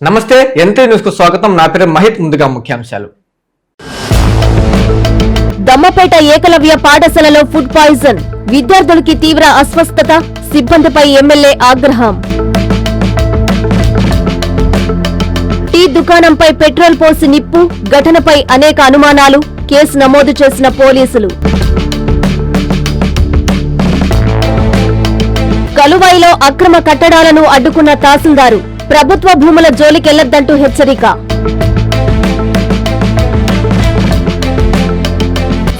నమస్తే entry news కు స్వాగతం. నా పేరు మహిత్. ముందుగా ముఖ్యాంశాలు. దమ్మపేట ఏకలవ్య పాఠశాలలో ఫుడ్ పాయిజన్, విద్యార్థులకి తీవ్ర అస్వస్థత, సిబ్బందిపై ఎమ్మెల్యే ఆగ్రహం. టీ దుకాణంపై పెట్రోల్ పోసి నిప్పు, ఘటనపై అనేక అనుమానాలు, కేసు నమోదు చేసిన పోలీసులు. కలువాయిలో అక్రమ కట్టడాలను అడ్డుకున్న తహసీల్దారు, ప్రభుత్వ భూముల జోలికెళ్లొద్దంటూ హెచ్చరిక.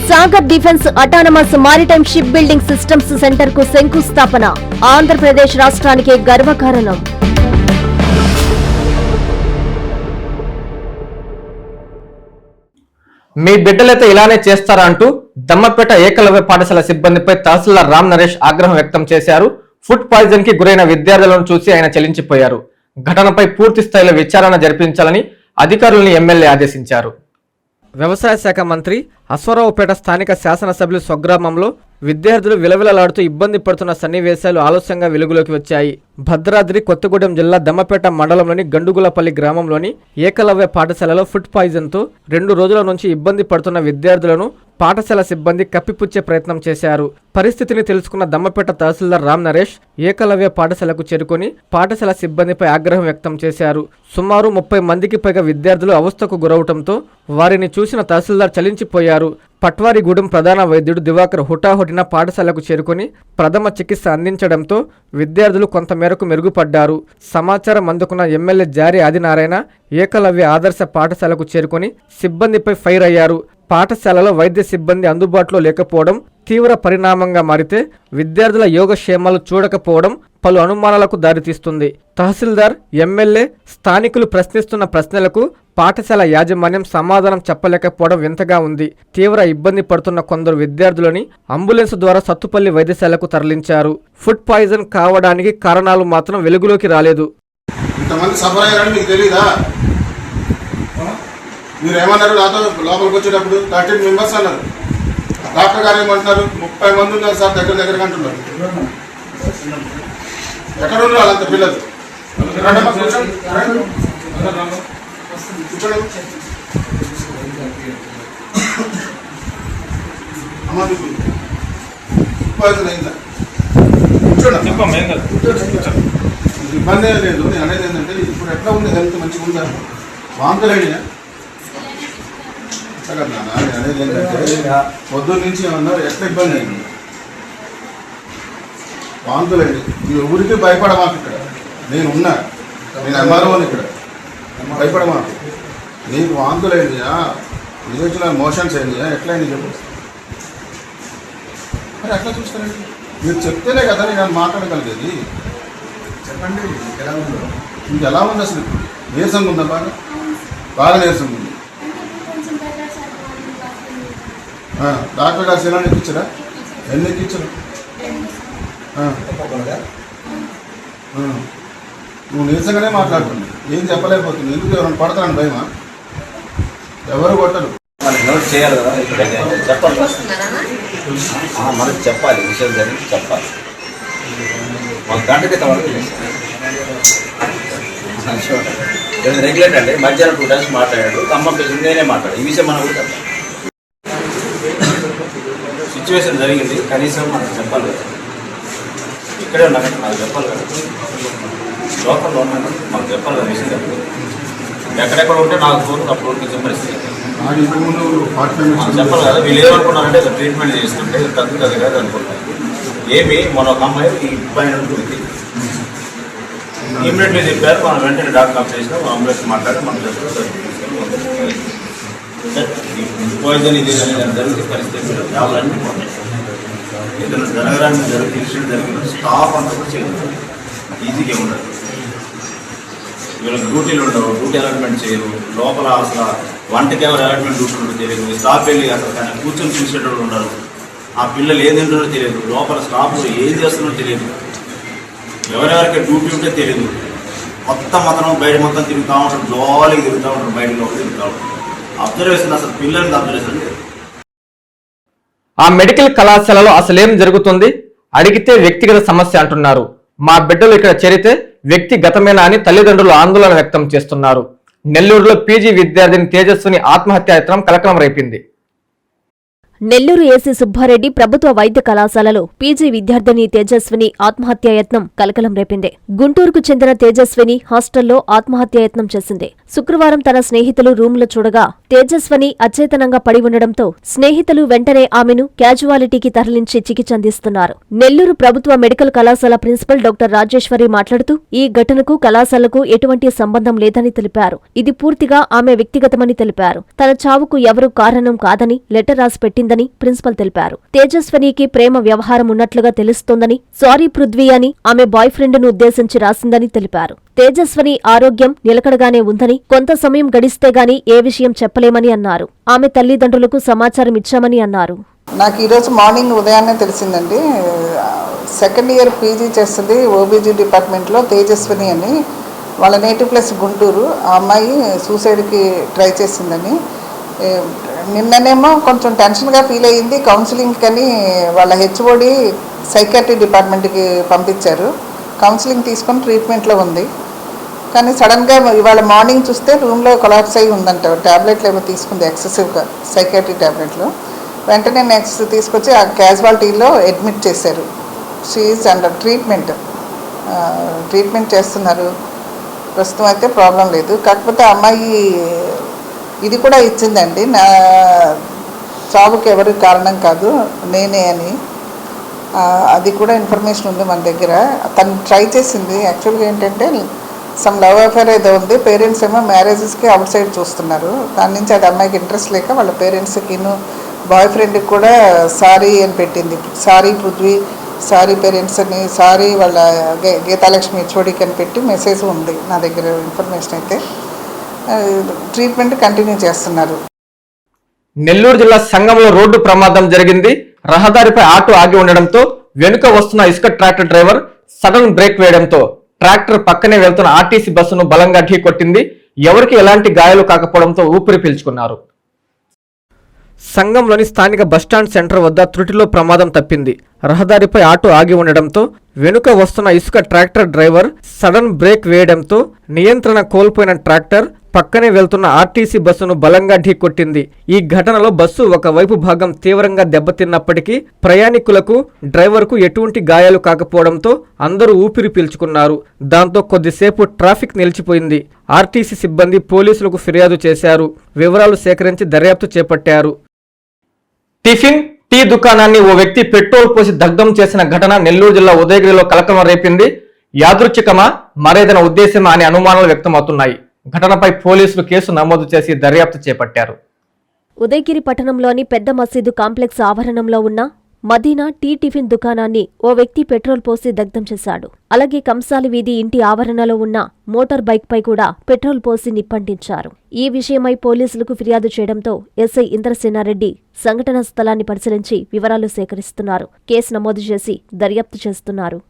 Sagar defence autonomous maritime ship building systems centre కు శంకుస్థాపన, ఆంధ్రప్రదేశ్ రాష్ట్రానికి గర్వకారణం. మీ బిడ్డలైతే ఇలానే చేస్తారా అంటూ దమ్మపేట ఏకలవ్య పాఠశాల సిబ్బందిపై తహసీల్దార్ రామ్ నరేష్ ఆగ్రహం వ్యక్తం చేశారు. ఫుడ్ పాయిజన్ కి గురైన విద్యార్థులను చూసి ఆయన చలించిపోయారు. ఘటనపై పూర్తి స్థాయిలో విచారణ జరిపించాలని అధికారులను ఎమ్మెల్యే ఆదేశించారు. వ్యవసాయ శాఖ మంత్రి అశ్వరావుపేట స్థానిక శాసనసభ్యులు స్వగ్రామంలో విద్యార్థులు విలవిలలాడుతూ ఇబ్బంది పడుతున్న సన్నివేశాలు ఆలస్యంగా వెలుగులోకి వచ్చాయి. భద్రాద్రి కొత్తగూడెం జిల్లా దమ్మపేట మండలంలోని గండుగులపల్లి గ్రామంలోని ఏకలవ్య పాఠశాలలో ఫుడ్ పాయిజన్ తో 2 రోజుల నుంచి ఇబ్బంది పడుతున్న విద్యార్థులను పాఠశాల సిబ్బంది కప్పిపుచ్చే ప్రయత్నం చేశారు. పరిస్థితిని తెలుసుకున్న దమ్మపేట తహసీల్దార్ రామ్ నరేష్ ఏకలవ్య పాఠశాలకు చేరుకుని పాఠశాల సిబ్బందిపై ఆగ్రహం వ్యక్తం చేశారు. సుమారు 30 మందికి పైగా విద్యార్థులు అవస్థకు గురవటంతో వారిని చూసిన తహసీల్దార్ చలించిపోయారు. పట్వారిగూడెం ప్రధాన వైద్యుడు దివాకర్ హుటాహుటిన పాఠశాలకు చేరుకుని ప్రథమ చికిత్స అందించడంతో విద్యార్థులు కొంతమేరకు మెరుగుపడ్డారు. సమాచారం అందుకున్న ఎమ్మెల్యే జారీ ఆదినారాయణ ఏకలవ్య ఆదర్శ పాఠశాలకు చేరుకుని సిబ్బందిపై ఫైర్ అయ్యారు. పాఠశాలలో వైద్య సిబ్బంది అందుబాటులో లేకపోవడం తీవ్ర పరిణామంగా మారితే విద్యార్థుల యోగక్షేమాలు చూడకపోవడం పలు అనుమానాలకు దారితీస్తుంది. తహసీల్దార్, ఎమ్మెల్యే, స్థానికులు ప్రశ్నిస్తున్న ప్రశ్నలకు పాఠశాల యాజమాన్యం సమాధానం చెప్పలేకపోవడం వింతగా ఉంది. తీవ్ర ఇబ్బంది పడుతున్న కొందరు విద్యార్థులని అంబులెన్స్ ద్వారా సత్తుపల్లి వైద్యశాలకు తరలించారు. ఫుడ్ పాయిజన్ కావడానికి కారణాలు మాత్రం వెలుగులోకి రాలేదు. మీరు ఏమన్నారు నాతో లోపలికి వచ్చేటప్పుడు 13 మెంబర్స్ అన్నారు. డాక్టర్ గారు ఏమంటున్నారు 30 మంది ఉన్నారు సార్ దగ్గర అంటున్నారు. ఎక్కడ ఉన్నారు వాళ్ళంత పిల్లలు? ఇబ్బంది లేదు. నేను అనేది ఏంటంటే ఇప్పుడు ఎట్లా ఉంది, హెల్త్ మంచిగా ఉందా? వాంతులేడియా అనేది ఏంటంటే పొద్దున్న నుంచి ఏమన్నారు, ఎట్లా ఇబ్బంది అయింది? వాంతులేండి. ఈ ఊరికి భయపడమాకు. ఇక్కడ నేను ఉన్నా, నేను ఎంఆర్ఓని. ఇక్కడ భయపడమాకు. నీకు వాంతులేండియా, నిజంగా మోషన్స్ అయిందియా, ఎట్లా అయింది చెప్పు. మరి ఎట్లా చూస్తానండి? మీరు చెప్తేనే కదా నేను మాట్లాడగలిగేది. చెప్పండి ఎలా ఉందో. మీకు ఎలా ఉంది అసలు? నీరసంగా ఉందా? బాగా నీరసంగా ఉంది. డాక్టర్ గారు సినిమా ఎక్కించరా? ఎన్ని ఎక్కించరు? నువ్వు నీరసంగానే మాట్లాడుతుంది, ఏం చెప్పలేకపోతుంది. ఎందుకు ఎవరైనా పడతారని భయమా? ఎవరు కొట్టరు. నోట్ చేయాలి కదా, చెప్పాలి, మనకు చెప్పాలి, విషయం జరిగి చెప్పాలి. ఒక గంట క్రితం వరకు రెగ్యులేట్ అండి. మధ్యాహ్నం 2 times మాట్లాడాడు. ఖమ్మం పేషెంట్ నేనే మాట్లాడు. ఈ విషయం మనం కూడా సిచ్యువేషన్ జరిగింది, కనీసం మనకు చెప్పాలి కదా. ఇక్కడే ఉన్నా కానీ నాకు చెప్పాలి కదా. లోకల్లో ఉన్నాను, మాకు చెప్పాలి కదా విషయం జరిగింది. ఎక్కడెక్కడ ఉంటే నాకు ఫోన్ అప్పుడు ఇచ్చే పరిస్థితి చెప్పాలి కదా. వీళ్ళు ఏమనుకున్నారంటే ట్రీట్మెంట్ చేస్తుంటే తగ్గుతుంది కదా అనుకుంటారు. ఏమి మన ఒక అమ్మాయి ఇబ్బంది ఉంటుంది, ఇమ్మీడియట్లీ చెప్పారు. మనం వెంటనే డాక్టర్ ఆఫ్ చేసినాం, అంబులెన్స్ మాట్లాడి మనం పాయిజన్ ఇది జరిగిన పరిస్థితి జాబులన్నీ పోతాయి. ఏదైనా జరగడానికి జరిగిన స్టాఫ్ అంతా కూడా చేయదు, ఈజీగా ఉండదు. వీళ్ళకి డ్యూటీలు ఉండవు, డ్యూటీ అలాట్మెంట్ చేయరు. లోపల అసలు వంటకి ఎవరు అలాట్మెంట్ డ్యూటీ ఉండదు తెలియదు. స్టాఫ్ వెళ్ళి అసలు కానీ కూర్చొని చూసేటప్పుడు ఉండరు. ఆ పిల్లలు ఏం తింటారో తెలియదు, లోపల స్టాఫ్ ఏం చేస్తున్నారో తెలియదు, ఎవరెవరికి డ్యూటీ ఉంటే తెలియదు. మొత్తం బయట మొత్తం తిరుగుతూ ఉంటారు, జోలికి తిరుగుతూ ఉంటారు, బయట లోపల తిరుగుతూ ఉంటారు. అబ్జర్వేషన్ అసలు పిల్లలకి అబ్జర్వేషన్ లేదు. ఆ మెడికల్ కళాశాలలో అసలేం జరుగుతుంది? అడిగితే వ్యక్తిగత సమస్య అంటున్నారు. మా బిడ్డలు ఇక్కడ చేరితే వ్యక్తిగతమేనా అని తల్లిదండ్రులు ఆందోళన వ్యక్తం చేస్తున్నారు. నెల్లూరులో పీజీ విద్యార్థిని తేజస్విని ఆత్మహత్యాయత్నం కలకలం రేపింది. నెల్లూరు ఏసీ సుబ్బారెడ్డి ప్రభుత్వ వైద్య కళాశాలలో పీజీ విద్యార్థిని తేజస్విని ఆత్మహత్యాయత్నం కలకలం రేపింది. గుంటూరుకు చెందిన తేజస్విని హాస్టల్లో ఆత్మహత్యాయత్నం చేసింది. శుక్రవారం తన స్నేహితులు రూమ్లో చూడగా తేజస్విని అచేతనంగా పడి ఉండడంతో స్నేహితులు వెంటనే ఆమెను క్యాజువాలిటీకి తరలించి చికిత్స అందిస్తున్నారు. నెల్లూరు ప్రభుత్వ మెడికల్ కళాశాల ప్రిన్సిపల్ డాక్టర్ రాజేశ్వరి మాట్లాడుతూ ఈ ఘటనకు కళాశాలకు ఎటువంటి సంబంధం లేదని తెలిపారు. ఇది పూర్తిగా ఆమె వ్యక్తిగతమని తెలిపారు. తన చావుకు ఎవరూ కారణం కాదని లెటర్ రాసి పెట్టిందని ప్రిన్సిపల్ తెలిపారు. తేజస్వినికి ప్రేమ వ్యవహారం ఉన్నట్లుగా తెలుస్తోందని, సారీ పృథ్వీ అని ఆమె బాయ్ ఫ్రెండ్ ను ఉద్దేశించి రాసిందని తెలిపారు. తేజస్విని ఆరోగ్యం నిలకడగానే ఉందని, కొంత సమయం గడిస్తే గాని ఏ విషయం చెప్పలేమని అన్నారు. ఆమె తల్లిదండ్రులకు సమాచారం ఇచ్చామని అన్నారు. నాకు ఈరోజు మార్నింగ్ ఉదయాన్నే తెలిసిందండి. సెకండ్ ఇయర్ పీజీ చేస్తుంది ఓబీజీ డిపార్ట్మెంట్లో తేజస్విని అని, వాళ్ళ నేటివ్ ప్లేస్ గుంటూరు. ఆ అమ్మాయి సూసైడ్కి ట్రై చేసిందని. నిన్ననేమో కొంచెం టెన్షన్గా ఫీల్ అయ్యింది. కౌన్సిలింగ్ అని వాళ్ళ హెచ్ఓడి సైకాట్రీ డిపార్ట్మెంట్కి పంపించారు. కౌన్సిలింగ్ తీసుకొని ట్రీట్మెంట్లో ఉంది. కానీ సడన్గా ఇవాళ మార్నింగ్ చూస్తే రూమ్లో కొలాప్స్ అయ్యి ఉందంట. ట్యాబ్లెట్లు ఏమో తీసుకుంది ఎక్సెసివ్గా, సైకాట్రీ ట్యాబ్లెట్లు. వెంటనే నెక్స్ట్ తీసుకొచ్చి ఆ క్యాజువాలిటీలో అడ్మిట్ చేశారు. షీఈస్ అండర్ ట్రీట్మెంట్ చేస్తున్నారు. ప్రస్తుతం అయితే ప్రాబ్లం లేదు. కాకపోతే అమ్మాయి ఇది కూడా ఇచ్చిందండి, నా చావుకి ఎవరికి కారణం కాదు నేనే అని. అది కూడా ఇన్ఫర్మేషన్ ఉంది మన దగ్గర. తను ట్రై చేసింది. యాక్చువల్గా ఏంటంటే సమ్ లవ్ అఫేర్ ఏదో ఉంది. పేరెంట్స్ ఏమో మ్యారేజెస్కి అవుట్ సైడ్ చూస్తున్నారు. దాని నుంచి అది అమ్మాయికి ఇంట్రెస్ట్ లేక వాళ్ళ పేరెంట్స్కి బాయ్ ఫ్రెండ్కి కూడా సారీ అని పెట్టింది. సారీ పృథ్వీ, సారీ పేరెంట్స్ అని, సారీ వాళ్ళ గీతాలక్ష్మి హెచ్ఓడికి అని పెట్టి మెసేజ్ ఉంది నా దగ్గర. ఇన్ఫర్మేషన్ అయితే ట్రీట్మెంట్ కంటిన్యూ చేస్తున్నారు. నెల్లూరు జిల్లా సంగంలో రోడ్డు ప్రమాదం జరిగింది. రహదారిపై ఆటో ఆగి ఉండడంతో వెనుక వస్తున్న ఇసుక ట్రాక్టర్ డ్రైవర్ సడన్ బ్రేక్ వేయడంతో ట్రాక్టర్ పక్కనే వెళ్తున్న ఆర్టీసీ బస్సును బలంగా ఢీకొట్టింది. ఎవరికి ఎలాంటి గాయాలు కాకపోవడంతో ఊపిరి పీల్చుకున్నారు. సంగంలోని స్థానిక బస్టాండ్ సెంటర్ వద్ద త్రుటిలో ప్రమాదం తప్పింది. రహదారిపై ఆటో ఆగి ఉండడంతో వెనుక వస్తున్న ఇసుక ట్రాక్టర్ డ్రైవర్ సడన్ బ్రేక్ వేయడంతో నియంత్రణ కోల్పోయిన ట్రాక్టర్ పక్కనే వెళ్తున్న ఆర్టీసీ బస్సును బలంగా ఢీకొట్టింది. ఈ ఘటనలో బస్సు ఒకవైపు భాగం తీవ్రంగా దెబ్బతిన్నప్పటికీ ప్రయాణికులకు, డ్రైవర్కు ఎటువంటి గాయాలు కాకపోవడంతో అందరూ ఊపిరి పీల్చుకున్నారు. దాంతో కొద్దిసేపు ట్రాఫిక్ నిలిచిపోయింది. ఆర్టీసీ సిబ్బంది పోలీసులకు ఫిర్యాదు చేశారు. వివరాలు సేకరించి దర్యాప్తు చేపట్టారు. టిఫిన్, టీ దుకాణాన్ని ఓ వ్యక్తి పెట్రోల్ పోసి దగ్ధం చేసిన ఘటన నెల్లూరు జిల్లా ఉదయగిరిలో కలకలం రేపింది. యాదృచ్ఛికమా, మరేదైనా ఉద్దేశమా అనే అనుమానాలు వ్యక్తమవుతున్నాయి. ఘటనపై పోలీసులు కేసు నమోదు చేసి దర్యాప్తు చేపట్టారు. ఉదయగిరి పట్టణంలోని పెద్ద మసీదు కాంప్లెక్స్ ఆవరణంలో ఉన్న మదీనా టీ టిఫిన్ దుకాణాన్ని ఓ వ్యక్తి పెట్రోల్ పోసి దగ్ధం చేశాడు. అలాగే కంసాలి వీధి ఇంటి ఆవరణలో ఉన్న మోటార్ బైక్ పై కూడా పెట్రోల్ పోసి నిప్పంటించారు. ఈ విషయమై పోలీసులకు ఫిర్యాదు చేయడంతో ఎస్ఐ ఇంద్రసేనారెడ్డి సంఘటనా స్థలాన్ని పరిశీలించి వివరాలు సేకరిస్తున్నారు. కేసు నమోదు చేసి దర్యాప్తు చేస్తున్నారు.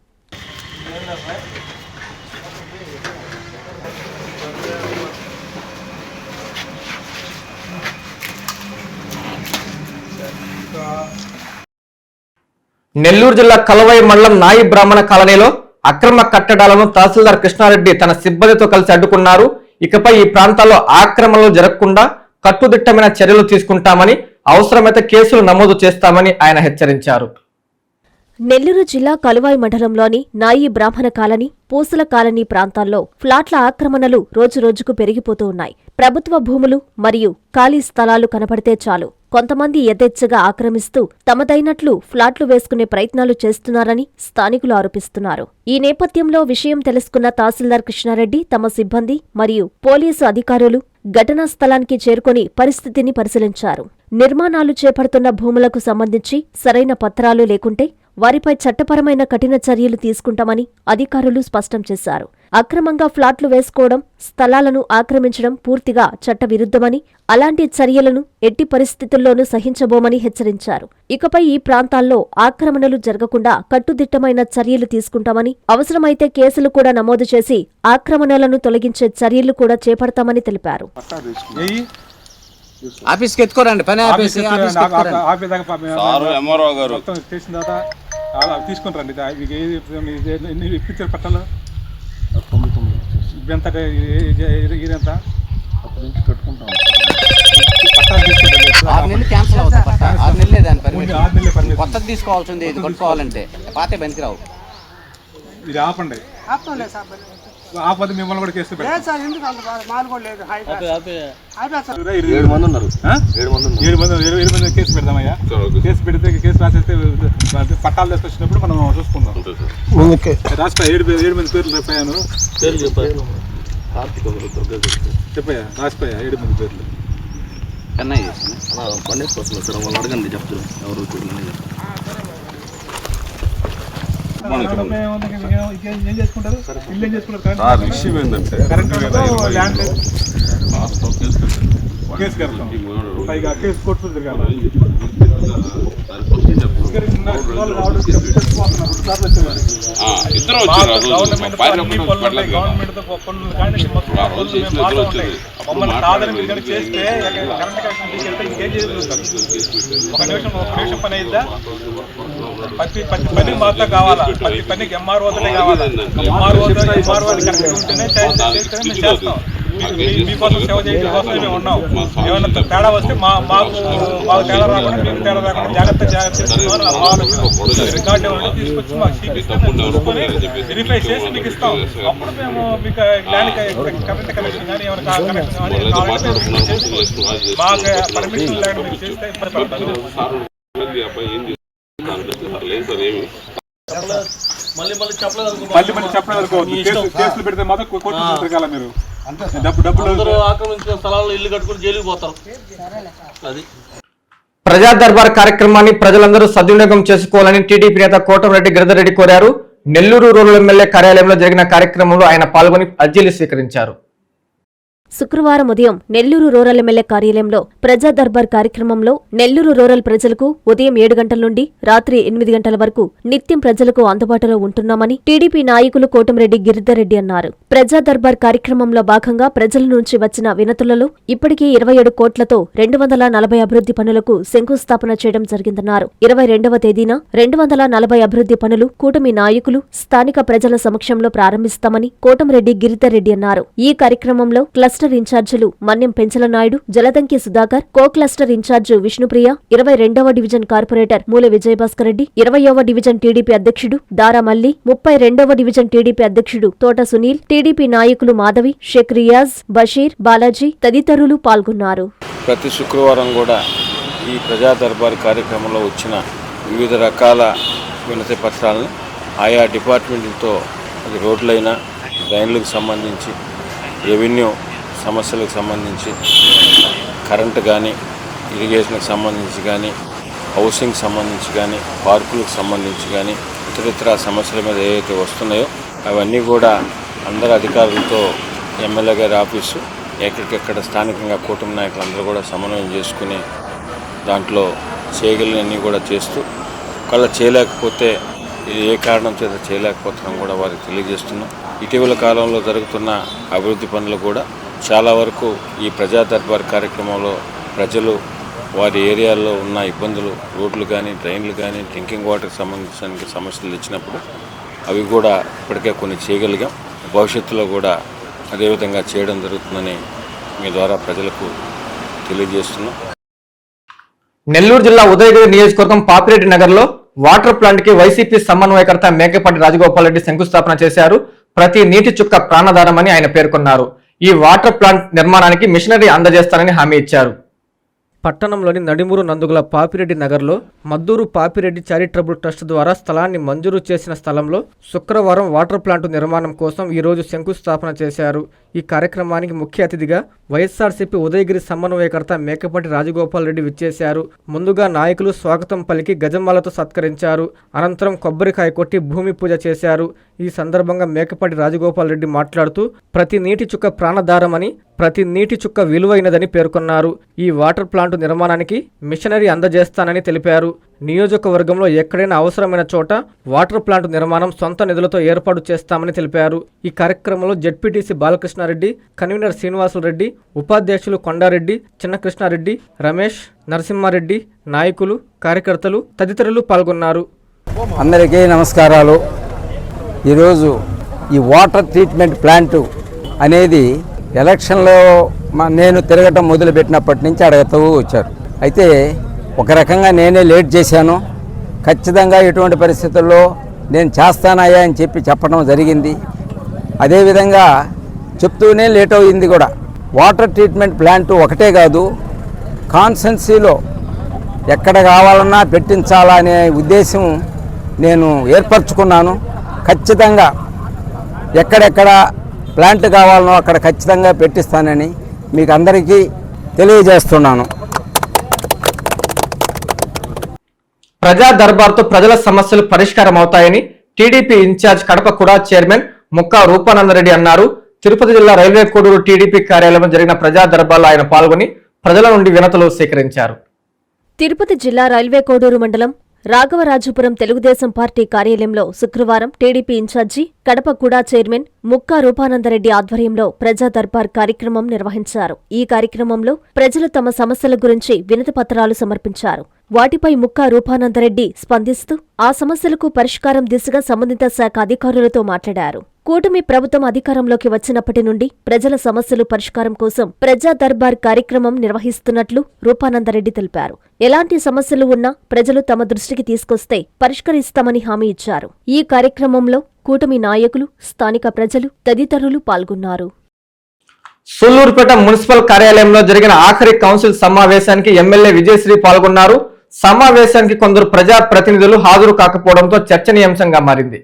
నెల్లూరు జిల్లా కలవై మండలం నాయి బ్రాహ్మణ కాలనీలో అక్రమ కట్టడాలను తహసీల్దార్ కృష్ణారెడ్డి తన సిబ్బందితో కలిసి అడ్డుకున్నారు. ఇకపై ఈ ప్రాంతాల్లో ఆక్రమణలు జరగకుండా కట్టుదిట్టమైన చర్యలు తీసుకుంటామని, అవసరమైతే కేసులు నమోదు చేస్తామని ఆయన హెచ్చరించారు. నెల్లూరు జిల్లా కలువాయి మండలంలోని నాయి బ్రాహ్మణ కాలనీ, పూసల కాలనీ ప్రాంతాల్లో ఫ్లాట్ల ఆక్రమణలు రోజురోజుకు పెరిగిపోతూ ఉన్నాయి. ప్రభుత్వ భూములు మరియు ఖాళీ స్థలాలు కనపడితే చాలు కొంతమంది యథేచ్ఛగా ఆక్రమిస్తూ తమదైనట్లు ఫ్లాట్లు వేసుకునే ప్రయత్నాలు చేస్తున్నారని స్థానికులు ఆరోపిస్తున్నారు. ఈ నేపథ్యంలో విషయం తెలుసుకున్న తహసీల్దార్ కృష్ణారెడ్డి తమ సిబ్బంది మరియు పోలీసు అధికారులు ఘటనా స్థలానికి చేరుకొని పరిస్థితిని పరిశీలించారు. నిర్మాణాలు చేపడుతున్న భూములకు సంబంధించి సరైన పత్రాలు లేకుంటే వారిపై చట్టపరమైన కఠిన చర్యలు తీసుకుంటామని అధికారులు స్పష్టం చేశారు. అక్రమంగా ఫ్లాట్లు వేసుకోవడం, స్థలాలను ఆక్రమించడం పూర్తిగా చట్టవిరుద్ధమని, అలాంటి చర్యలను ఎట్టి పరిస్థితుల్లోనూ సహించబోమని హెచ్చరించారు. ఇకపై ఈ ప్రాంతాల్లో ఆక్రమణలు జరగకుండా కట్టుదిట్టమైన చర్యలు తీసుకుంటామని, అవసరమైతే కేసులు కూడా నమోదు చేసి ఆక్రమణలను తొలగించే చర్యలు కూడా చేపడతామని తెలిపారు. ఆఫీస్కి ఎత్తుకోరండి, పని ఆఫీస్ ఎంఆర్ఓ గారు తీసుకుని రండి. మీకు ఎన్ని ఇప్పించారు పట్టాలు? 99 ఇప్పుడు ఎంత ఇదంత అప్పటి నుంచి కట్టుకుంటాం. పట్టాలు తీసుకుంటారు 6 నెలలు క్యాన్సిల్ అవుతుంది పట్ట. 6 నెలలే దాని పర్మిషన్. 6 నెలలే పర్మిషన్. కొత్తది తీసుకోవాల్సింది ఇది కొట్టుకోవాలంటే పాతే పనికిరావు. ఇది ఆపండి. ఆపది మిమ్మల్ని కూడా కేసు పెడతాం. 7 మంది ఉన్నారు. 7 మంది కేసు పెడదామయ్యా. కేసు పెడితే కేసు రాసేస్తే పట్టాలు తీసుకొచ్చినప్పుడు మనం చూసుకుందాం. రాసిపోయా 7 మంది పేర్లు చెప్పాను. చెప్పయ్యా రాసిపోయా 7 మంది పేర్లు. కన్నయ్య చేసింది. పండేసి వస్తున్నారు సార్, వాళ్ళు అడగండి చెప్తారు ఎవరు ఏం చేసుకుంటారు? ఇల్లు ఏం చేసుకుంటారు? సార్ విషయం ఏంటంటే కరెంట్ ల్యాండ్ కేసు కడతాం. పైగా కేసు కోర్టు తిరగాలి. గవర్నమెంట్ పనులు కానీ మమ్మల్ని కాదని మీరు కానీ చేస్తే కరెంట్ కనెక్షన్ తీసుకెళ్తే ఇంకేం చేయగలుగుతారు? ఒక నిమిషం పని అయిద్దా? ప్రతి పని మాత్రం కావాలా? ప్రతి పనికి ఎంఆర్ఓతలే కావాలా? ఎంఆర్ఓ కరెక్ట్గా ఉంటేనే చేస్తేనే మేము చేస్తాం. మీకోసం సేవ చేయడం కోసం మేము ఉన్నాం. ఏమన్నా తేడా వస్తే మాకు తేడా రాకుండా మీకు తేడా రాకుండా జాగ్రత్త తీసుకుని ఆలోచన రికార్డు తీసుకొచ్చి మాకు చూసుకొని వెరిఫై చేసి మీకు ఇస్తాం. అప్పుడు మేము మీకు ల్యాండ్ కరెంట్ కనెక్షన్ కానీ ఏమైనా కనెక్షన్ కానీ మాకు పర్మిషన్ లేకుండా మీరు చేస్తే ఇబ్బంది పడతారు. మళ్ళీ చెప్పలేదు. కేసులు పెడితే మాత్రం కోర్టు తిరగాల మీరు. డబ్బులు ఆక్రమించిన స్థలాల్లో ఇల్లు కట్టుకుని జైలుకి పోతారు. అది ప్రజా దర్బార్ కార్యక్రమాన్ని ప్రజలందరూ సద్వినియోగం చేసుకోవాలని టీడీపీ నేత కోటమిరెడ్డి గిరిధర్రెడ్డి కోరారు. నెల్లూరు రూరల్ ఎమ్మెల్యే కార్యాలయంలో జరిగిన కార్యక్రమంలో ఆయన పాల్గొని అర్జీలు స్వీకరించారు. శుక్రవారం ఉదయం నెల్లూరు రూరల్ ఎమ్మెల్యే కార్యాలయంలో ప్రజా దర్బార్ కార్యక్రమంలో నెల్లూరు రూరల్ ప్రజలకు ఉదయం 7 గంటల నుండి రాత్రి 8 గంటల వరకు నిత్యం ప్రజలకు అందుబాటులో ఉంటున్నామని టీడీపీ నాయకులు కోటమిరెడ్డి గిరిధర్రెడ్డి అన్నారు. ప్రజా దర్బార్ కార్యక్రమంలో భాగంగా ప్రజల నుంచి వచ్చిన వినతులలో ఇప్పటికీ 27 కోట్లతో 240 అభివృద్ధి పనులకు శంకుస్థాపన చేయడం జరిగిందన్నారు. 22వ తేదీన 240 అభివృద్ధి పనులు కూటమి నాయకులు స్థానిక ప్రజల సమక్షంలో ప్రారంభిస్తామని కోటమిరెడ్డి గిరిధర్రెడ్డి అన్నారు. ఈ కార్యక్రమంలో క్లస్టర్ ఇన్ఛార్జీలు మన్యం పెంచలనాయుడు, జలదంకి సుధాకర్, కో క్లస్టర్ ఇన్ఛార్జి విష్ణుప్రియ, 22వ డివిజన్ కార్పొరేటర్ మూల విజయభాస్కర్ రెడ్డి, 20వ డివిజన్ టీడీపీ అధ్యక్షుడు దారా మల్లి, 32వ డివిజన్ టీడీపీ అధ్యక్షుడు తోట సునీల్, టీడీపీ నాయకులు మాధవి, షేక్ రియాజ్, బషీర్, బాలాజీ తదితరులు పాల్గొన్నారు. ప్రతి శుక్రవారం కూడా ఈ ప్రజా దర్బార్ కార్యక్రమంలో వచ్చిన వివిధ రకాల వినతి పత్రాలను ఆయా డిపార్ట్మెంట్లతో, అది రోడ్లైనా, డ్రైన్లకు సంబంధించి, రెవెన్యూ సమస్యలకు సంబంధించి, కరెంటు కానీ, ఇరిగేషన్కి సంబంధించి కానీ, హౌసింగ్ సంబంధించి కానీ, పార్కులకు సంబంధించి కానీ, ఇతరితర సమస్యల మీద ఏవైతే వస్తున్నాయో అవన్నీ కూడా అందరు అధికారులతో ఎమ్మెల్యే గారి ఆఫీసు ఎక్కడికెక్కడ స్థానికంగా కూటమి నాయకులందరూ కూడా సమన్వయం చేసుకుని దాంట్లో చేయగలిగినన్నీ కూడా చేస్తూ, ఒకవేళ చేయలేకపోతే ఇది ఏ కారణం చేత చేయలేకపోతున్నాం కూడా వారికి తెలియజేస్తున్నాం. ఇటీవల కాలంలో జరుగుతున్న అభివృద్ధి పనులు కూడా చాలా వరకు ఈ ప్రజా దర్బార్ కార్యక్రమంలో ప్రజలు వారి ఏరియాల్లో ఉన్న ఇబ్బందులు, రోడ్లు కానీ, డ్రైన్లు కానీ, డ్రింకింగ్ వాటర్కి సంబంధించిన సమస్యలు ఇచ్చినప్పుడు అవి కూడా ఇప్పటికే కొన్ని చేయగలిగాం. భవిష్యత్తులో కూడా అదేవిధంగా చేయడం జరుగుతుందని మీ ద్వారా ప్రజలకు తెలియజేస్తున్నాం. నెల్లూరు జిల్లా ఉదయగిరి నియోజకవర్గం పాపిరెడ్డి నగర్లో వాటర్ ప్లాంట్ కి వైసీపీ సమన్వయకర్త మేకపాటి రాజగోపాల్ రెడ్డి శంకుస్థాపన చేశారు. ప్రతి నీటి చుక్క ప్రాణాధారమని ఆయన పేర్కొన్నారు. ఈ వాటర్ ప్లాంట్ నిర్మాణానికి మిషనరీ అందజేస్తారని హామీ ఇచ్చారు. పట్టణంలోని నడిమూరు నందుగుల పాపిరెడ్డి నగర్లో మద్దూరు పాపిరెడ్డి చారిటబుల్ ట్రస్ట్ ద్వారా స్థలాన్ని మంజూరు చేసిన స్థలంలో శుక్రవారం వాటర్ ప్లాంట్ నిర్మాణం కోసం ఈరోజు శంకుస్థాపన చేశారు. ఈ కార్యక్రమానికి ముఖ్య అతిథిగా వైఎస్ఆర్సీపీ ఉదయగిరి సమన్వయకర్త మేకపాటి రాజగోపాల్ రెడ్డి విచ్చేశారు. ముందుగా నాయకులు స్వాగతం పలికి గజమాలతో సత్కరించారు. అనంతరం కొబ్బరికాయ కొట్టి భూమి పూజ చేశారు. ఈ సందర్భంగా మేకపాటి రాజగోపాల్ రెడ్డి మాట్లాడుతూ ప్రతి నీటి చుక్క ప్రాణదారమని, ప్రతి నీటి చుక్క విలువైనదని పేర్కొన్నారు. ఈ వాటర్ ప్లాంట్ నిర్మాణానికి మిషనరీ అందజేస్తానని తెలిపారు. నియోజకవర్గంలో ఎక్కడైనా అవసరమైన చోట వాటర్ ప్లాంట్ నిర్మాణం సొంత నిధులతో ఏర్పాటు చేస్తామని తెలిపారు. ఈ కార్యక్రమంలో జెడ్పీటీసీ బాలకృష్ణారెడ్డి, కన్వీనర్ శ్రీనివాసులరెడ్డి, ఉపాధ్యక్షులు కొండారెడ్డి, చిన్నకృష్ణారెడ్డి, రమేష్, నరసింహారెడ్డి, నాయకులు, కార్యకర్తలు తదితరులు పాల్గొన్నారు. అందరికీ నమస్కారాలు. ఈరోజు ఈ వాటర్ ట్రీట్మెంట్ ప్లాంటు అనేది ఎలక్షన్లో నేను తిరగటం మొదలుపెట్టినప్పటి నుంచి అడుగుతూ వచ్చారు. అయితే ఒక రకంగా నేనే లేట్ చేశాను. ఖచ్చితంగా ఎటువంటి పరిస్థితుల్లో నేను చేస్తానయ్యా అని చెప్పడం జరిగింది. అదేవిధంగా చెప్తూనే లేట్ అయింది కూడా. వాటర్ ట్రీట్మెంట్ ప్లాంటు ఒకటే కాదు, కాన్స్టెన్సీలో ఎక్కడ కావాలన్నా పెట్టించాలా అనే ఉద్దేశం నేను ఏర్పరచుకున్నాను. ఖచ్చితంగా ఎక్కడెక్కడ ప్లాంట్ కావాలనో అక్కడ ఖచ్చితంగా పెట్టిస్తానని మీకు అందరికీ తెలియజేస్తున్నాను. ప్రజా దర్బార్తో ప్రజల సమస్యలు పరిష్కారం అవుతాయని టీడీపీ ఇన్ఛార్జ్ కడప కుడా చైర్మన్ ముక్కా రూపానందరెడ్డి అన్నారు. తిరుపతి జిల్లా రైల్వే కోడూరు టీడీపీ కార్యాలయంలో జరిగిన ప్రజా దర్బార్లో ఆయన పాల్గొని ప్రజల నుండి వినతులు సేకరించారు. తిరుపతి జిల్లా రైల్వే కోడూరు మండలం రాఘవరాజుపురం తెలుగుదేశం పార్టీ కార్యాలయంలో శుక్రవారం టీడీపీ ఇన్ఛార్జి కడప కుడా చైర్మన్ ముక్కా రూపానందరెడ్డి ఆధ్వర్యంలో ప్రజా దర్బార్ కార్యక్రమం నిర్వహించారు. ఈ కార్యక్రమంలో ప్రజలు తమ సమస్యల గురించి వినతి పత్రాలు సమర్పించారు. వాటిపై ముక్కా రూపానందరెడ్డి స్పందిస్తూ ఆ సమస్యలకు పరిష్కారం దిశగా సంబంధిత శాఖ అధికారులతో మాట్లాడారు. కూటమి ప్రభుత్వం అధికారంలోకి వచ్చినప్పటి నుండి ప్రజల సమస్యలు పరిష్కారం కోసం ప్రజా దర్బార్ కార్యక్రమం నిర్వహిస్తున్నట్లు రూపానందరెడ్డి తెలిపారు. ఎలాంటి సమస్యలు ఉన్నా ప్రజలు తమ దృష్టికి తీసుకొస్తే పరిష్కరిస్తామని హామీ ఇచ్చారు. ఈ కార్యక్రమంలో కూటమి నాయకులు, స్థానిక ప్రజలు తదితరులు పాల్గొన్నారు. సూళ్లూరుపేట మున్సిపల్ కార్యాలయంలో జరిగిన ఆఖరి కౌన్సిల్ సమావేశానికి ఎమ్మెల్యే విజయశ్రీ పాల్గొన్నారు. సమావేశానికి కొందరు ప్రజా ప్రతినిధులు హాజరు కాకపోవడంతో చర్చనీయాంశంగా మారింది.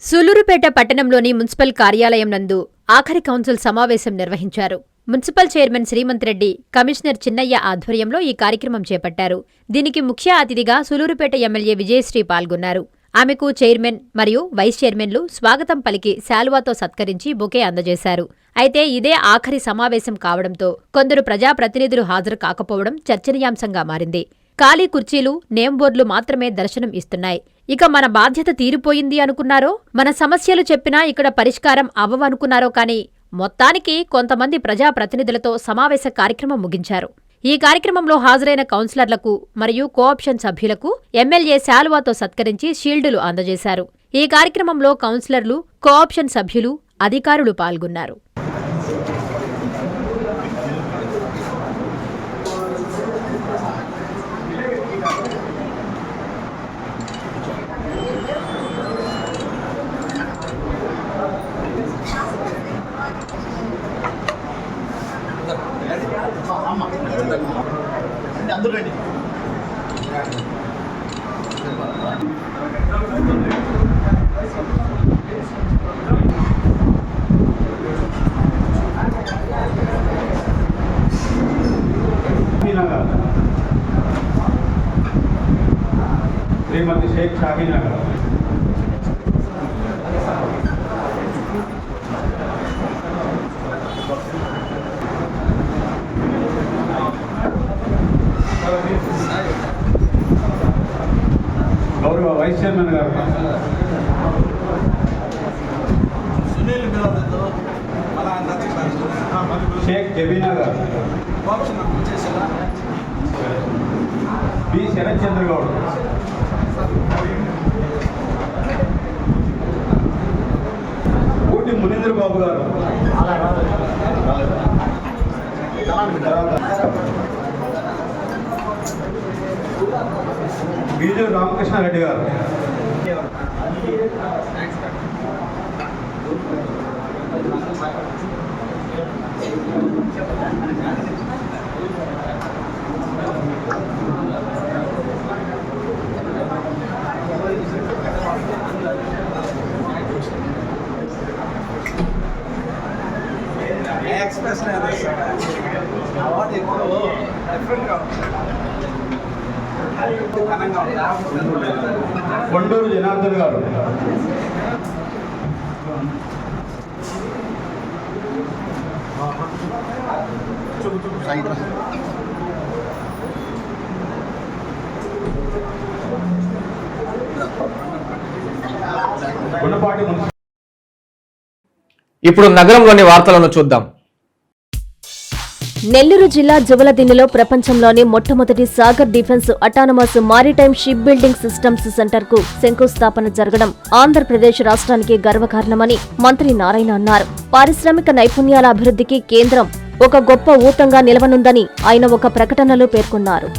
సూళ్లూరుపేట పట్టణంలోని మున్సిపల్ కార్యాలయం నందు ఆఖరి కౌన్సిల్ సమావేశం నిర్వహించారు. Municipal chairman Srimanth Reddy, commissioner Chinnaiah ఆధ్వర్యంలో ఈ కార్యక్రమం చేపట్టారు. దీనికి ముఖ్య అతిథిగా సూళ్లూరుపేట ఎమ్మెల్యే విజయశ్రీ పాల్గొన్నారు. ఆమెకు చైర్మన్ మరియు వైస్ చైర్మన్లు స్వాగతం పలికి శాలువాతో సత్కరించి బొకే అందజేశారు. అయితే ఇదే ఆఖరి సమావేశం కావడంతో కొందరు ప్రజాప్రతినిధులు హాజరు కాకపోవడం చర్చనీయాంశంగా మారింది. ఖాళీ కుర్చీలు, నేమ్ బోర్డులు మాత్రమే దర్శనం ఇస్తున్నాయి. ఇక మన బాధ్యత తీరిపోయింది అనుకున్నారో, మన సమస్యలు చెప్పినా ఇక్కడ పరిష్కారం అవ్వవనుకున్నారో కానీ మొత్తానికి కొంతమంది ప్రజాప్రతినిధులతో సమావేశ కార్యక్రమం ముగించారు. ఈ కార్యక్రమంలో హాజరైన కౌన్సిలర్లకు మరియు కోఆప్షన్ సభ్యులకు ఎమ్మెల్యే శాలువాతో సత్కరించి షీల్డులు అందజేశారు. ఈ కార్యక్రమంలో కౌన్సిలర్లు, కోఆప్షన్ సభ్యులు, అధికారులు పాల్గొన్నారు. శ్రీమతి షేక్ షాహీనా గారు, గౌరవ వైస్ చైర్మన్ గారు షేక్ జబీనా గారు, బి శరత్ చంద్ర గౌడ్, కోటి మునీంద్ర బాబు గారు, బీజు రామకృష్ణారెడ్డి గారు, కొండూరు జనార్దన్ గారు, ఇప్పుడు నగరంలోని వార్తలను చూద్దాం. నెల్లూరు జిల్లా జువలదిన్నెలో ప్రపంచంలోనే మొట్టమొదటి Sagar defence autonomous maritime ship building systems centre కు శంకుస్థాపన జరగడం ఆంధ్రప్రదేశ్ రాష్ట్రానికి గర్వకారణమని మంత్రి నారాయణ అన్నారు. పారిశ్రామిక నైపుణ్యాల అభివృద్ధికి కేంద్రం ఒక గొప్ప ఊతంగా నిలవనుందని ఆయన ఒక ప్రకటనలో పేర్కొన్నారు.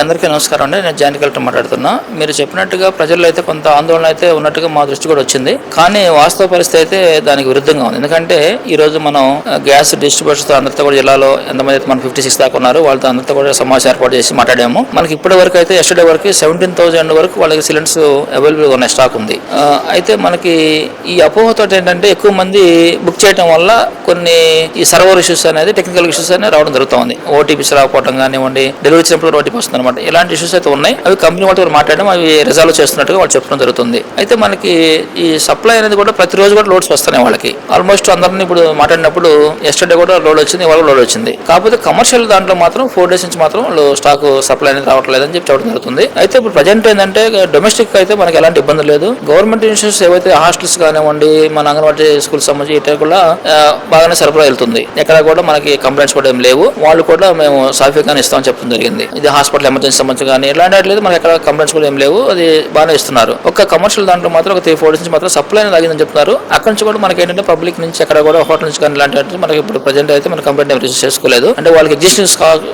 అందరికీ నమస్కారం అండి. నేను జాయింట్ కలెక్టర్ మాట్లాడుతున్నా. మీరు చెప్పినట్టుగా ప్రజల్లో అయితే కొంత ఆందోళన అయితే ఉన్నట్టుగా మా దృష్టి కూడా వచ్చింది. కానీ వాస్తవ పరిస్థితి అయితే దానికి విరుద్ధంగా ఉంది. ఎందుకంటే ఈ రోజు మనం గ్యాస్ డిస్ట్రిబ్యూటర్స్ తో అందరితో కూడా జిల్లాలో ఎంతమంది అయితే మనం 56 దాకా ఉన్నారు వాళ్ళతో అందరితో కూడా సమావేశం ఏర్పాటు చేసి మాట్లాడాము. మనకి ఇప్పటి వరకు అయితే ఎస్టర్డే వరకు 17,000 వరకు వాళ్ళకి సిలిండర్స్ అవైలబుల్ ఉన్న స్టాక్ ఉంది. అయితే మనకి ఈ అపోహతో ఏంటంటే ఎక్కువ మంది బుక్ చేయడం వల్ల కొన్ని ఈ సర్వర్ ఇష్యూస్ అనేది టెక్నికల్ ఇష్యూస్ అనేది రావడం జరుగుతుంది. ఓటీపీస్ రాకపోవడం కానివ్వండి, డెలివరీ ఇచ్చినప్పుడు ఓటీపీ వస్తుంది అనమాట. ఇలాంటి ఇష్యూస్ అయితే ఉన్నాయి. అవి కంపెనీ వాళ్ళతో మాట్లాడడం అవి రిజాల్వ్ చేస్తున్నట్టుగా వాళ్ళు చెప్పడం జరుగుతుంది. అయితే మనకి ఈ సప్లై అనేది కూడా ప్రతిరోజు కూడా లోడ్స్ వస్తున్నాయి వాళ్ళకి. ఆల్మోస్ట్ అందరినీ ఇప్పుడు మాట్లాడినప్పుడు ఎస్టర్డే కూడా లోడ్ వచ్చింది, ఇవాళ లోడ్ వచ్చింది. కాకపోతే కమర్షియల్ దాంట్లో మాత్రం 4 days నుంచి మాత్రం వాళ్ళు స్టాక్ సప్లై అనేది రావట్లేదని చెప్పడం జరుగుతుంది. అయితే ఇప్పుడు ప్రజెంట్ ఏంటంటే డొమెస్టిక్ అయితే మనకి ఎలాంటి ఇబ్బంది లేదు. గవర్నమెంట్ ఇన్స్టిట్యూట్స్ ఏవైతే హాస్టల్స్ కానివ్వండి, మన అంగన్వాడీ స్కూల్ సంబంధించి ఇటు కూడా బాగానే సరఫరా వెళ్తుంది. ఎక్కడ కూడా మనకి కంప్లైంట్స్ కూడా ఏం లేవు. వాళ్ళు కూడా మేము సాఫీగానే ఇస్తామని చెప్పడం జరిగింది. ఇది హాస్పిటల్ ఎమర్జెన్సీ సంబంధించి కానీ ఇలాంటి లేదు, మనకి ఎక్కడ కంప్లైంట్స్ కూడా ఏం లేవు. అది బాగానే ఇస్తున్నారు. ఒక కమర్షియల్ దాంట్లో మాత్రం ఒక 3-4 days నుంచి మాత్రం సప్లై అనేది ఆగిందని చెప్తున్నారు. అక్కడి నుంచి కూడా మనకి ఏంటంటే పబ్లిక్ నుంచి ఎక్కడ కూడా హోటల్ నుంచి కానీ ఇలాంటి మనకి ఇప్పుడు ప్రజెంట్ అయితే మన కంప్లైంట్ రిజిస్టర్ చేసుకోలేదు. అంటే వాళ్ళకి ఎగ్జిస్టింగ్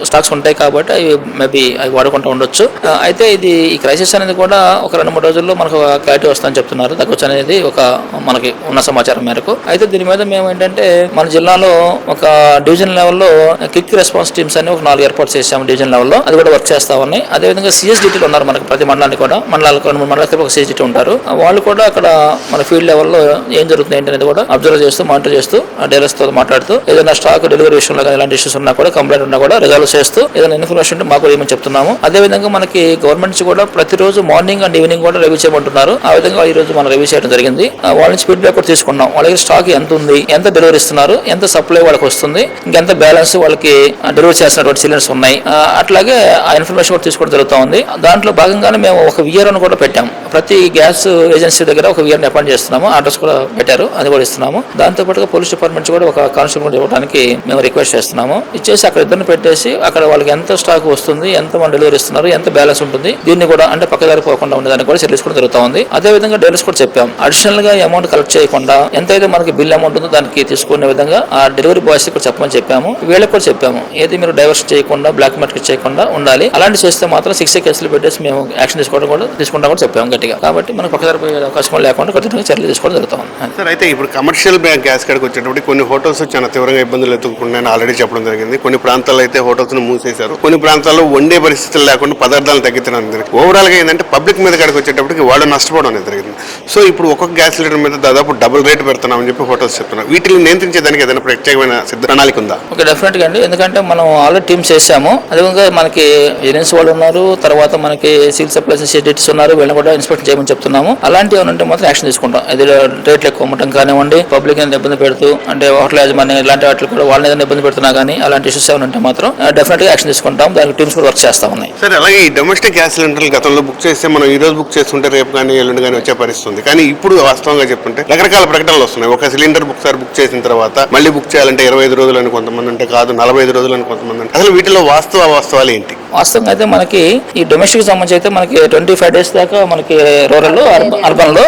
స్టాక్స్ ఉంటాయి కాబట్టి అవి మేబీ అవి వాడుకుంటూ ఉండొచ్చు. అయితే ఇది ఈ క్రైసిస్ అనేది కూడా ఒక 2-3 రోజుల్లో మనకు క్లారిటీ వస్తుందని చెప్తున్నారు. తగ్గొచ్చు అనేది ఒక మనకి ఉన్న సమాచారం మేరకు. అయితే దీని మీద మేము ఏంటంటే మన జిల్లాలో ఒక డివిజన్ లెవెల్లో క్విక్ రెస్పాన్స్ టీమ్స్ అని ఒక 4 ఏర్పాటు చేసాము డివిజన్ లెవెల్లో. అది కూడా వర్క్ చేస్తా ఉన్నాయి. అదేవిధంగా సిఎస్డిటీలు ఉన్నారు మనకి ప్రతి మండలానికి కూడా. మండలాలకు 2-3 మండలాలకు ఒక సిఎస్డిటీ ఉంటారు. వాళ్ళు కూడా అక్కడ మన ఫీల్డ్ లెవెల్లో ఏం జరుగుతుంది ఏంటనేది కూడా అబ్జర్వ్ చేస్తూ మానిటర్ చేస్తూ డీలర్స్ తో మాట్లాడుతూ ఏదైనా స్టాక్ డెలివరీ విషయంలో కానీ ఇలాంటి ఇష్యూస్ ఉన్నా కూడా కంప్లైంట్ ఉన్నా కూడా రిజాల్వ్ చేస్తూ ఏదైనా ఇన్ఫర్మేషన్ ఉంటే మాకు ఏమని చెప్తున్నాము. అదేవిధంగా మనకి గవర్నమెంట్ నుంచి కూడా ప్రతిరోజు మార్నింగ్ అండ్ ఈవినింగ్ కూడా రివ్యూ చేయమంటున్నారు. ఆ విధంగా ఈ రోజు మనం రివ్యూ చేయడం జరిగింది. వాళ్ళ నుంచి ఫీడ్బ్యాక్ కూడా తీసుకున్నాం. వాళ్ళకి స్టాక్ ఎంత ఉంది, ఎంత డెలివరీ ఇస్తున్నారు, ఎంత సప్లై వాళ్ళకి వస్తుంది, ఇంకెంత బ్యాలెన్స్ వాళ్ళకి డెలివరీ చేస్తున్నటువంటి సిలిండర్స్ ఉన్నాయి. అట్లాగే ఆ ఇన్ఫర్మేషన్ కూడా తీసుకోవడం జరుగుతూ ఉంది. దాంట్లో భాగంగానే మేము ఒక విఆర్ఓను కూడా పెట్టాము. ప్రతి గ్యాస్ ఏజెన్సీ దగ్గర ఒక విఆర్ని అపాయింట్ చేస్తున్నాము. అడ్రస్ కూడా పెట్టారు, అది కూడా ఇస్తున్నాము. దాంతో పాటుగా పోలీస్ డిపార్ట్మెంట్ కూడా ఒక కానిస్టేబుల్ ఇవ్వడానికి మేము రిక్వెస్ట్ చేస్తున్నాము. ఇచ్చేసి అక్కడ ఇద్దరిని పెట్టేసి అక్కడ వాళ్ళకి ఎంత స్టాక్ వస్తుంది, ఎంత మనం డెలివరీ ఇస్తున్నారు, ఎంత బ్యాలెన్స్ ఉంటుంది, దీన్ని కూడా అంటే పక్కదారి పోకుండా ఉండేదానికి కూడా చెల్లించుకోవడం జరుగుతూ ఉంది. అదే విధంగా డీలర్స్ కూడా చెప్పాం, అడిషనల్ గా అమౌంట్ కలెక్ట్ చేయకుండా ఎంతైతే మనకి బిల్ అమౌంట్ ఉందో దానికి తీసుకునే విధంగా ఆ డెలివరీ బాయ్స్ కూడా చెప్పమని చెప్పాము. వీళ్ళకి కూడా చెప్పాము, ఏది మీరు డైవర్షన్ చేయకుండా బ్లాక్ మార్కెట్ చేయకుండా ఉండాలి. అలాంటి చేస్తే మాత్రం 6 కేసులు పెట్టేసి మేము యాక్షన్ తీసుకుంటాం కూడా చెప్పాము గట్టిగా. కాబట్టి మనకు పక్కదారి పోయే అవకాశం లేకుండా ఖచ్చితంగా చర్యలు తీసుకోవడం జరుగుతాం. సార్, అయితే ఇప్పుడు కమర్షియల్ గ్యాస్ కాడికి వచ్చేటప్పుడు కొన్ని హోటల్స్ చాలా తీవ్రంగా ఇబ్బందులు ఎదుర్కొంటున్నాయని ఆల్రెడీ చెప్పడం జరిగింది. కొన్ని ప్రాంతాల్లో అయితే హోటల్స్ ను మూసేశారు. కొన్ని ప్రాంతాల్లో వండే పరిస్థితులు లేకుండా పదార్థాలు తగ్గించడం జరిగింది. ఓవరాల్ గా ఏంటంటే పబ్లిక్ మీద కాడికి వచ్చేటప్పటికి వాళ్ళు నష్టపోవడం అనేది జరిగింది. సో ఇప్పుడు ఒక్కొక్క గ్యాస్ సిలిండర్ మీద దాదాపు డబుల్ రేట్ పెడుతున్నామని చెప్పి హోటల్స్ చెప్తున్నారు. వీటిని నియంత్రించేదానికి ఏదైనా ప్రత్యేకమైన ప్రణాళిక ఉందా? ఓకే, డెఫినెట్ గా అండి. ఎందుకంటే మనం ఆల్రెడీ టీమ్స్ చేసాము. అదేవిధంగా మనకి ఏజెన్సీ వాళ్ళు ఉన్నారు, తర్వాత మనకి సివిల్ సప్లైస్ సిటీస్ ఉన్నారు, వీళ్ళని కూడా ఇన్స్పెక్షన్ చేయమని చెప్తున్నాము. అలాంటివి ఏమంటే మాత్రం యాక్షన్ తీసుకుంటాం. అది రేట్లు ఎక్కువ అమ్మటం కానివ్వండి, పబ్లిక్ ఏదైనా ఇబ్బంది పెడుతూ అంటే హోటల్ యాజమాన్యం ఇలాంటి వాటికి కూడా వాళ్ళని ఏదైనా ఇబ్బంది పెడుతున్నా కానీ అలాంటి ఇష్యూస్ ఏమైనా ఉంటే మాత్రం డెఫినెట్ గా యాక్షన్ తీసుకుంటాం. దానికి టీమ్స్ కూడా వర్క్ చేస్తా ఉన్నాయి. సరే, అలాగే ఈ డొమెస్టిక్ గ్యాస్ సిలిండర్లు గతంలో బుక్ చేస్తే మనం ఈ రోజు బుక్ చేస్తుంటే రేపు కానీ ఎల్లుండి కానీ వచ్చే పరిస్థితుంది. కానీ ఇప్పుడు వాస్తవంగా చెప్పుంటే రకరకాల ప్రకటనలు వస్తున్నాయి. ఒక సిలిండర్ బుక్ చేసిన తర్వాత మళ్ళీ బుక్ చేయాలంటే 25 రోజులు అని కొంతమంది అంటే కాదు 45 రోజులు అని కొంతమంది అంటే అసలు వీటిలో వాస్తవాలు ఏంటి? వాస్తవంగా అయితే మనకి ఈ డొమెస్టిక్ సంబంధించి అయితే మనకి 25 days దాకా మనకి రూరల్ అర్బన్ లో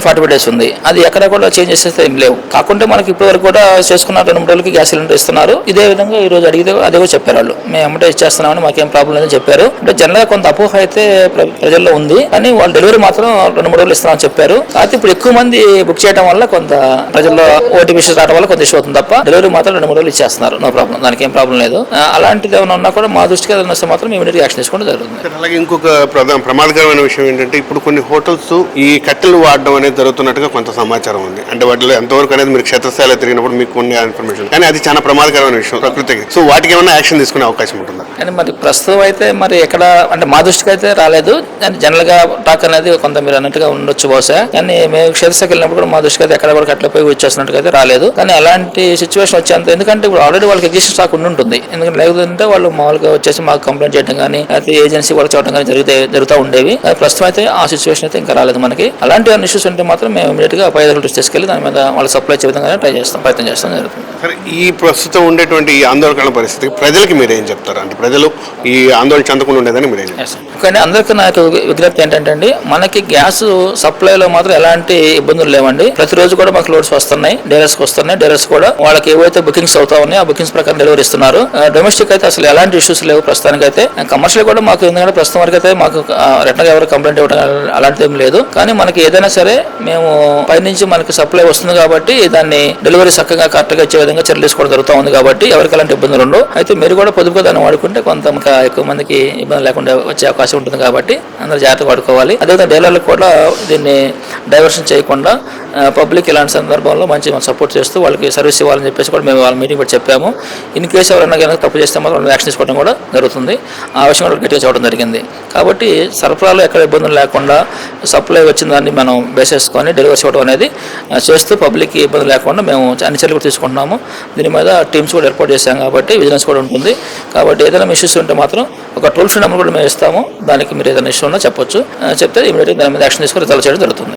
45 days ఉంది. అది ఎక్కడ కూడా చేంజ్ చేస్తే ఏం లేవు. కాకుంటే మనకి ఇప్పటి వరకు కూడా చేసుకున్న 2-3 రోజులకి గ్యాస్ సిలిండర్ ఇస్తున్నారు. ఇదే విధంగా ఈ రోజు అడిగితే అదే కూడా చెప్పారు వాళ్ళు, మేము ఎమ్మటే ఇచ్చేస్తున్నామని మాకేం ప్రాబ్లం లేదని చెప్పారు. అంటే జనరల్ గా కొంత అపోహ అయితే ప్రజల్లో ఉంది, కానీ వాళ్ళు డెలివరీ మాత్రం 2-3 రోజులు ఇస్తామని చెప్పారు. అయితే ఇప్పుడు ఎక్కువ మంది బుక్ చేయడం వల్ల కొంత ప్రజల్లో ఓటీపీ రావడం వల్ల కొంత ఇష్యూ అవుతుంది తప్ప డెలివరీ మాత్రం 2-3 రోజులు ఇచ్చేస్తున్నారు. నో ప్రాబ్లం, దానికి ఏం ప్రాబ్లం లేదు. అలాంటిది ఏమైనా ఉన్నా కూడా మా దృష్టికి ఏదైనా వస్తే మాత్రం మాత్రం ఇమీడియట్ యాక్షన్ తీసుకోవడం జరుగుతుంది. అలాగే ఇంకొక ప్రమాదకరమైన విషయం ఏంటంటే ఇప్పుడు కొన్ని హోటల్స్ ఈ కట్టెలు వాడడం అనేది జరుగుతున్నట్టుగా కొంత సమాచారం ఉంది. అంటే వాటిలో ఎంతవరకు అనేది మీరు క్షేత్రస్థాయిలో తిరిగినప్పుడు మీకు కొన్ని ఇన్ఫర్మేషన్, కానీ అది చాలా ప్రమాదకరమైన విషయం ప్రకృతికి. సో వాటికి ఏమైనా యాక్షన్ తీసుకునే అవకాశం ఉంటుందా? కానీ మరి ప్రస్తుతం అయితే మరి ఎక్కడ అంటే మా దృష్టికి అయితే రాలేదు. జనరల్ గా టాక్ అనేది కొంత మీరు అన్నట్టుగా ఉండొచ్చు బహుశా, కానీ మేము క్షేత్రస్థాయికి వెళ్ళినప్పుడు కూడా మా దృష్టికి అయితే ఎక్కడ కూడా కట్టెలపై వచ్చేసినట్టుగా అయితే రాలేదు. కానీ అలాంటి సిచ్యువేషన్ వచ్చేంత, ఎందుకంటే ఇప్పుడు ఆల్రెడీ వాళ్ళకి ఎగ్జిస్టింగ్ స్టాక్ ఉంటుంది. ఎందుకంటే లేకపోతే వాళ్ళు మామూలుగా వచ్చేసి మాకు కంప్లైంట్ చేయడం కానీ లేకపోతే ఏజెన్సీ వాళ్ళకి చూడడం కానీ జరుగుతూ ఉండేవి. ప్రస్తుతం అయితే ఆ సిచ్యువేషన్ అయితే ఇంకా రాలేదు మనకి. అలాంటి ఇష్యూస్ ఉంటే మాత్రం మేము ఇమీడియట్ గా పై అధికారులు తీసుకెళ్లి దాని మీద వాళ్ళకి సప్లై చేయ విధంగా ప్రయత్నం చేస్తాం జరుగుతుంది. ఈ ప్రస్తుతం ఉండేటువంటి ఈ ఆందోళన పరిస్థితి ప్రజలకి మీరు ఏం చెప్తారు? అంటే ప్రజలు ఈ ఆందోళన చెందకుండా ఉండేదని మీరు ఏం చెప్తారు? కానీ అందరికీ నాకు విజ్ఞప్తి ఏంటంటే అండి, మనకి గ్యాస్ సప్లైలో మాత్రం ఎలాంటి ఇబ్బందులు లేవండి. ప్రతిరోజు కూడా మాకు లోడ్స్ వస్తున్నాయి, డీలర్స్కి వస్తున్నాయి. డీలర్స్ కూడా వాళ్ళకి ఏవైతే బుకింగ్స్ అవుతా ఉన్నాయో ఆ బుకింగ్స్ ప్రకారం డెలివరీ ఇస్తున్నారు. డొమెస్టిక్ అయితే అసలు ఎలాంటి ఇష్యూస్ లేవు ప్రస్తుతానికి అయితే. కమర్షియల్ కూడా మాకు ఎందుకంటే ప్రస్తుతం వరకు అయితే మాకు రిటర్న్ ఎవరు కంప్లైంట్ ఇవ్వడం అలాంటిది ఏం లేదు. కానీ మనకి ఏదైనా సరే మేము పైనుంచి మనకి సప్లై వస్తుంది కాబట్టి దాన్ని డెలివరీ చక్కగా కరెక్ట్ గా ఇచ్చే విధంగా చర్యలు తీసుకోవడం జరుగుతూ ఉంది కాబట్టి ఎవరికి అలాంటి ఇబ్బందులు ఉండవు. అయితే మీరు కూడా పొదుపుగా దాన్ని వాడుకుంటే కొంత ఎక్కువ మందికి ఇబ్బంది లేకుండా వచ్చే అవకాశం ఉంటుంది కాబట్టి అందరూ జాగ్రత్తగా వాడుకోవాలి. అదేవిధంగా డీలర్లకు కూడా దీన్ని డైవర్షన్ చేయకుండా పబ్లిక్ ఇలాంటి సందర్భంలో మంచి సపోర్ట్ చేస్తూ వాళ్ళకి సర్వీస్ ఇవ్వాలని చెప్పేసి కూడా మేము వాళ్ళ మీటింగ్ కూడా చెప్పాము. ఇన్ కేసు ఎవరైనా కనుక తప్పు చేస్తే మాత్రం యాక్షన్ తీసుకోవడం కూడా జరుగుతుంది. ఆ విషయం కూడా గట్టిగా చెప్పడం జరిగింది. కాబట్టి సరఫరాలో ఎక్కడ ఇబ్బందులు లేకుండా సప్లై వచ్చిన దాన్ని మనం బేస్ చేసుకొని డెలివరీ చేయడం అనేది చేస్తూ పబ్లిక్కి ఇబ్బంది లేకుండా మేము అన్ని చర్యలు కూడా తీసుకుంటున్నాము. దీని మీద టీమ్స్ కూడా ఏర్పాటు చేశాం కాబట్టి విజిలెన్స్ కూడా ఉంటుంది. కాబట్టి ఏదైనా ఇష్యూస్ ఉంటే మాత్రం ఒక టోల్ ఫ్రీ నెంబర్ కూడా మేము ఇస్తాము. దానికి మీరు ఏదైనా ఇష్యూ ఉన్నా చెప్పొచ్చు, చెప్తే ఇమీడియట్గా దాని మీద యాక్షన్ తీసుకొని రిజల్ట్ చేయడం జరుగుతుంది.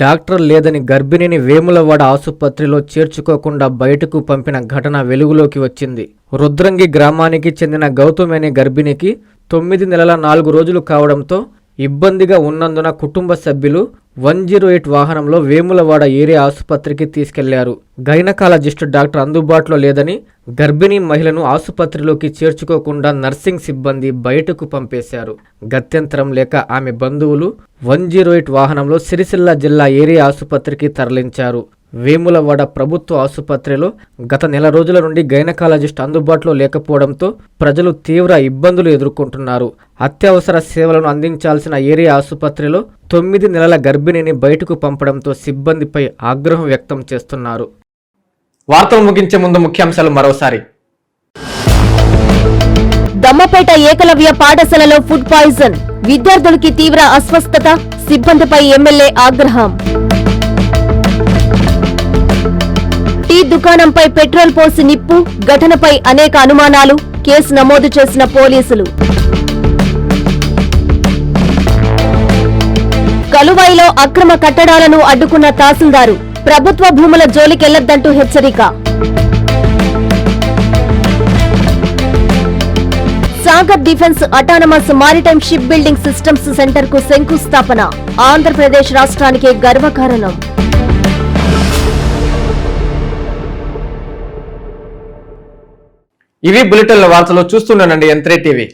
డాక్టర్ లేదని గర్భిణిని వేములవాడ ఆసుపత్రిలో చేర్చుకోకుండా బయటకు పంపిన ఘటన వెలుగులోకి వచ్చింది. రుద్రంగి గ్రామానికి చెందిన గౌతమ్ అనే గర్భిణికి 9 నెలల 4 రోజులు కావడంతో ఇబ్బందిగా ఉన్నందున కుటుంబ సభ్యులు 108 వాహనంలో వేములవాడ ఏరియా ఆసుపత్రికి తీసుకెళ్లారు. గైనకాలజిస్టు డాక్టర్ అందుబాటులో లేదని గర్భిణీ మహిళను ఆసుపత్రిలోకి చేర్చుకోకుండా నర్సింగ్ సిబ్బంది బయటకు పంపేశారు. గత్యంతరం లేక ఆమె బంధువులు 108 వాహనంలో సిరిసిల్ల జిల్లా ఏరియా ఆసుపత్రికి తరలించారు. వేములవాడ ప్రభుత్వ ఆసుపత్రిలో గత నెల రోజుల నుండి గైనకాలజిస్ట్ అందుబాటులో లేకపోవడంతో ప్రజలు తీవ్ర ఇబ్బందులు ఎదుర్కొంటున్నారు. అత్యవసర సేవలను అందించాల్సిన ఏరియా ఆసుపత్రిలో 9 నెలల గర్భిణిని బయటకు పంపడంతో సిబ్బందిపై ఆగ్రహం వ్యక్తం చేస్తున్నారు. వార్తలు ముగించే ముందు ముఖ్యాంశాలు మరోసారి. దమ్మపేట ఏకలవ్య పాఠశాలలో ఫుడ్ పాయిజన్, విద్యార్థులకి తీవ్ర అస్వస్థత, సిబ్బందిపై ఎమ్మెల్యే ఆగ్రహం. టీ దుకాణంపై పెట్రోల్ పోసి నిప్పు, ఘటనపై అనేక అనుమానాలు, కేసు నమోదు చేసిన పోలీసులు. కలువాయిలో అక్రమ కట్టడాలను అడ్డుకున్న తహసీల్దారు, ప్రభుత్వ భూముల జోలికెళ్లొద్దంటూ హెచ్చరిక. Sagar defence autonomous maritime ship building systems centre కు శంకుస్థాపన, ఆంధ్రప్రదేశ్ రాష్ట్రానికే గర్వకారణం. ఇవి బులెటిన్ల వార్తలు. చూస్తుండండి N3 టీవీ.